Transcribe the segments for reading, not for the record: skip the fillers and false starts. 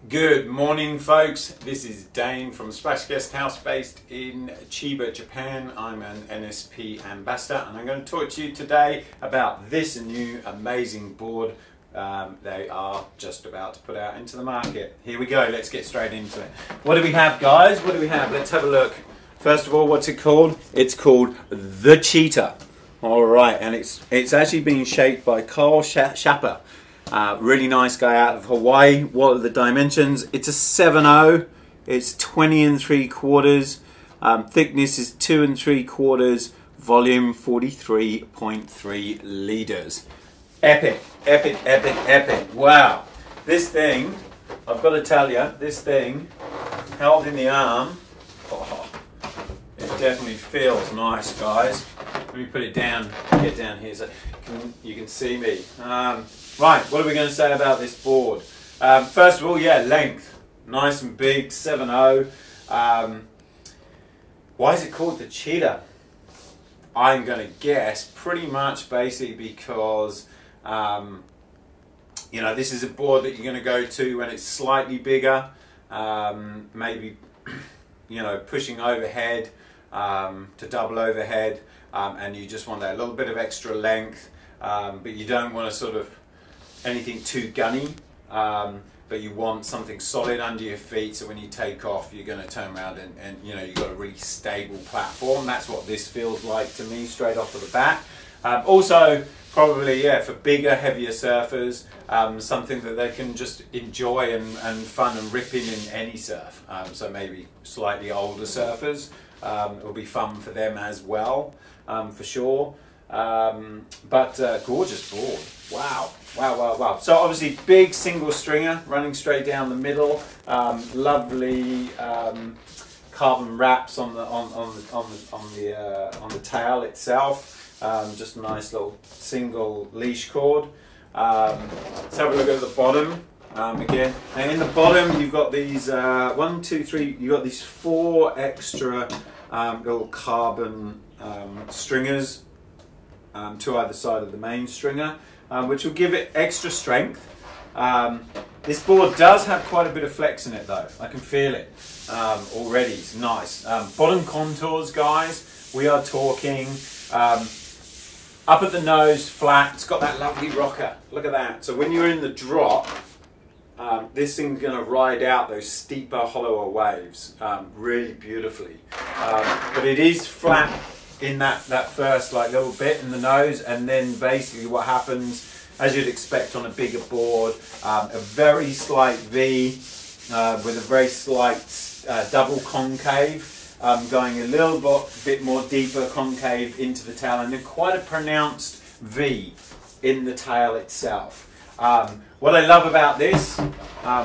Good morning, folks. This is Dane from Splash Guest House based in Chiba, Japan. I'm an NSP ambassador and I'm going to talk to you today about this new amazing board they are just about to put out into the market. Here we go, let's get straight into it. What do we have, guys? What do we have? Let's have a look. First of all, what's it called? It's called the Cheetah. Alright, and it's actually being shaped by Carl Schapper. Really nice guy out of Hawaii. What are the dimensions? It's a 7.0. It's 20 3/4. Thickness is 2 3/4. Volume 43.3 liters. Epic, epic, epic, epic. Wow. This thing, I've got to tell you, this thing held in the arm, it definitely feels nice, guys. Let me put it down, get down here so you can see me. Right, what are we going to say about this board? First of all, yeah, length. Nice and big, 7.0. Why is it called the Cheetah? I'm going to guess pretty much basically because, you know, this is a board that you're going to go to when it's slightly bigger, maybe, you know, pushing overhead to double overhead, and you just want that little bit of extra length, but you don't want to sort of anything too gunny, but you want something solid under your feet, so when you take off you're going to turn around and you know, you've got a really stable platform. That's what this feels like to me straight off of the bat. Also probably, yeah, for bigger, heavier surfers, something that they can just enjoy and fun and rip in any surf. So maybe slightly older surfers, it will be fun for them as well, for sure. But gorgeous board. Wow, wow, wow, wow. So obviously big single stringer running straight down the middle. Lovely carbon wraps on the tail itself. Just a nice little single leash cord. Let's have a look at the bottom. Again, and in the bottom you've got these 1, 2, 3. You've got these 4 extra little carbon stringers. To either side of the main stringer, which will give it extra strength. This board does have quite a bit of flex in it though. I can feel it already. It's nice. Bottom contours, guys. We are talking up at the nose, flat. It's got that lovely rocker. Look at that. So when you're in the drop, this thing's going to ride out those steeper, hollower waves really beautifully. But it is flat in that first like little bit in the nose, and then basically what happens, as you'd expect on a bigger board, a very slight V with a very slight double concave, going a little bit more deeper concave into the tail, and then quite a pronounced V in the tail itself. What I love about this,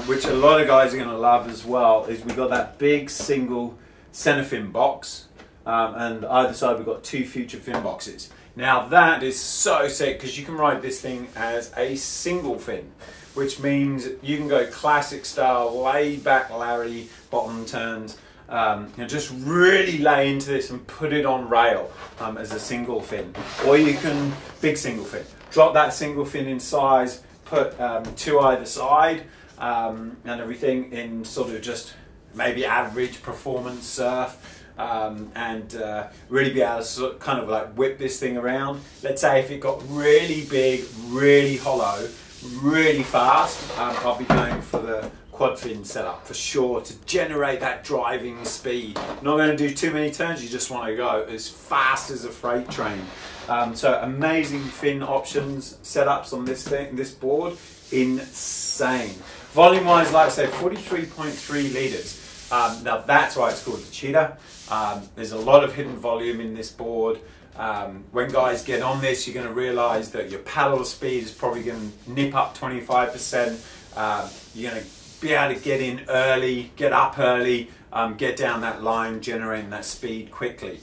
which a lot of guys are going to love as well, is we've got that big single center fin box. And either side we've got 2 future fin boxes. Now that is so sick because you can ride this thing as a single fin, which means you can go classic style, laid back Larry, bottom turns, and just really lay into this and put it on rail as a single fin. Or you can, big single fin, drop that single fin in size, put 2 either side, and everything in sort of just maybe average performance surf. And really be able to sort of kind of like whip this thing around. Let's say if it got really big, really hollow, really fast, I'll be going for the quad fin setup for sure to generate that driving speed. Not going to do too many turns, you just want to go as fast as a freight train. So amazing fin options, setups on this board, insane. Volume wise, like I said, 43.3 liters. Now that's why it's called the Cheetah. There's a lot of hidden volume in this board. When guys get on this, you're going to realize that your paddle speed is probably going to nip up 25%. You're going to be able to get in early, get up early, get down that line, generating that speed quickly,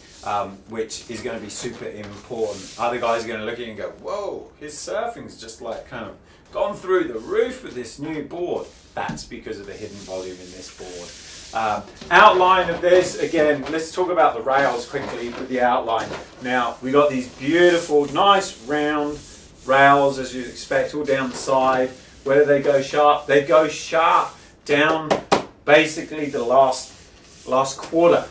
which is going to be super important. Other guys are going to look at you and go, whoa, his surfing's just like kind of gone through the roof with this new board. That's because of the hidden volume in this board. Outline of this, again, let's talk about the rails quickly with the outline. Now, we got these beautiful, nice round rails, as you'd expect, all down the side. Where do they go sharp? They go sharp down basically the last quarter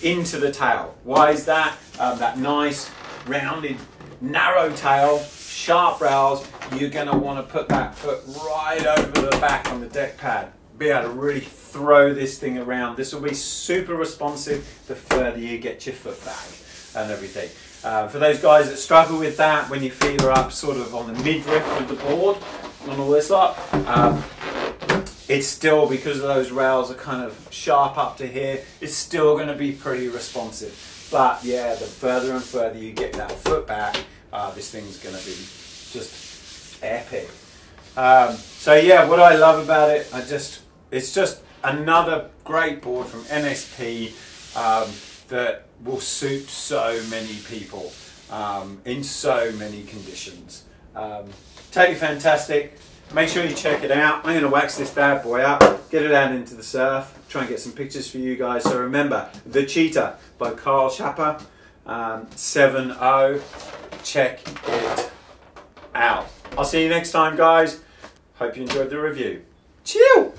into the tail. Why is that? That nice rounded narrow tail, sharp rails, you're going to want to put that foot right over the back on the deck pad. Be able to really throw this thing around. This will be super responsive the further you get your foot back and everything. For those guys that struggle with that, when your feet are up sort of on the midriff of the board, on all this lot, it's still, because of those rails are kind of sharp up to here, it's still going to be pretty responsive. But yeah, the further and further you get that foot back, this thing's going to be just epic. So yeah, what I love about it, it's just another great board from NSP that will suit so many people in so many conditions. Totally fantastic. Make sure you check it out. I'm going to wax this bad boy up, get it out into the surf, try and get some pictures for you guys. So remember, The Cheetah by Carl Schapper, 7.0. Check it out. I'll see you next time, guys. Hope you enjoyed the review. Chew!